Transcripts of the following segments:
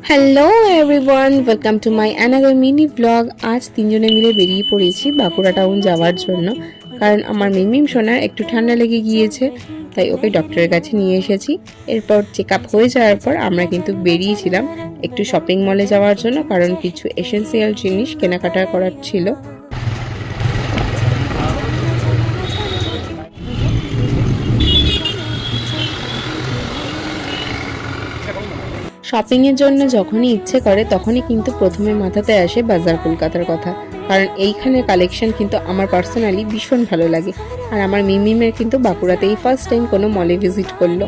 Hello everyone, welcome to my another mini blog. আজ তিনজনে মিলে বেরিয়ে পড়েছি বাঁকুড়া টাউন যাওয়ার জন্য, কারণ আমার মিমিম সোনার একটু ঠান্ডা লেগে গিয়েছে, তাই ওকে ডক্টরের কাছে নিয়ে এসেছি। এরপর চেক আপ হয়ে যাওয়ার পর আমরা কিন্তু বেরিয়েছিলাম একটু শপিং মলে যাওয়ার জন্য, কারণ কিছু এসেন্সিয়াল জিনিস কেনাকাটা করার ছিল। শপিংয়ের জন্য যখনই ইচ্ছে করে তখনই কিন্তু প্রথমে মাথাতে আসে বাজার কলকাতার কথা, কারণ এইখানে কালেকশন কিন্তু আমার পার্সোনালি ভীষণ ভালো লাগে। আর আমার মিমিমের কিন্তু বাঁকুড়াতেই ফার্স্ট টাইম কোনো মলে ভিজিট করলো।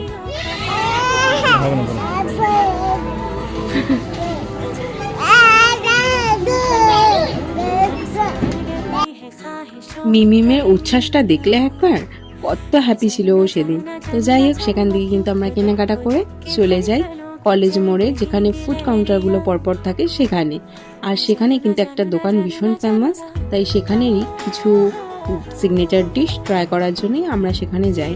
মিমিমের উচ্ছ্বাসটা দেখলে একবার, কত হ্যাপি ছিল ও সেদিন। তো যাই হোক, সেখান থেকে কিন্তু আমরা কেনাকাটা করে চলে যাই কলেজ মোড়ে, যেখানে ফুড কাউন্টারগুলো পরপর থাকে সেখানে। আর সেখানে কিন্তু একটা দোকান ভীষণ ফেমাস, তাই সেখানেরই কিছু সিগনেচার ডিশ ট্রাই করার জন্যই আমরা সেখানে যাই।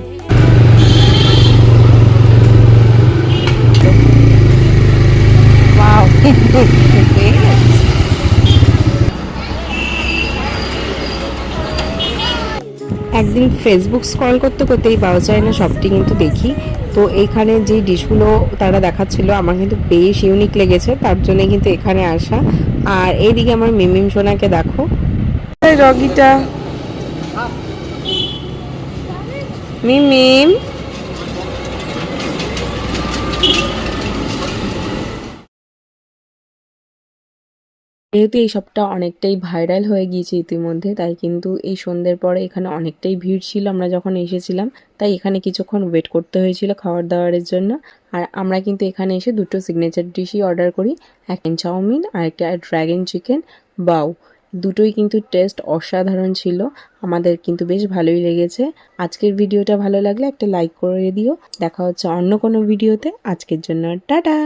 একদিন ফেসবুক স্ক্রল করতে করতেই পাওয়া যায় না শপটি কিন্তু দেখি, তো এইখানে যে ডিশগুলো তারা দেখাচ্ছিল আমার কিন্তু বেশ ইউনিক লেগেছে, তার জন্য কিন্তু এখানে আসা। আর এইদিকে আমার মিমিম সোনাকে দেখো, রগিটা মিমিম। যেহেতু এই শপটা অনেকটাই ভাইরাল হয়ে গিয়েছে ইতিমধ্যে, তাই কিন্তু এই সন্ধ্যের পরে এখানে অনেকটাই ভিড় ছিল আমরা যখন এসেছিলাম, তাই এখানে কিছুক্ষণ ওয়েট করতে হয়েছিল খাবার দাবারের জন্য। আর আমরা কিন্তু এখানে এসে দুটো সিগনেচার ডিশই অর্ডার করি, একটা চাউমিন আর একটা ড্র্যাগন চিকেন বাউ। দুটোই কিন্তু টেস্ট অসাধারণ ছিল, আমাদের কিন্তু বেশ ভালোই লেগেছে। আজকের ভিডিওটা ভালো লাগলে একটা লাইক করে দিও। দেখা হচ্ছে অন্য কোনো ভিডিওতে। আজকের জন্য টাটা।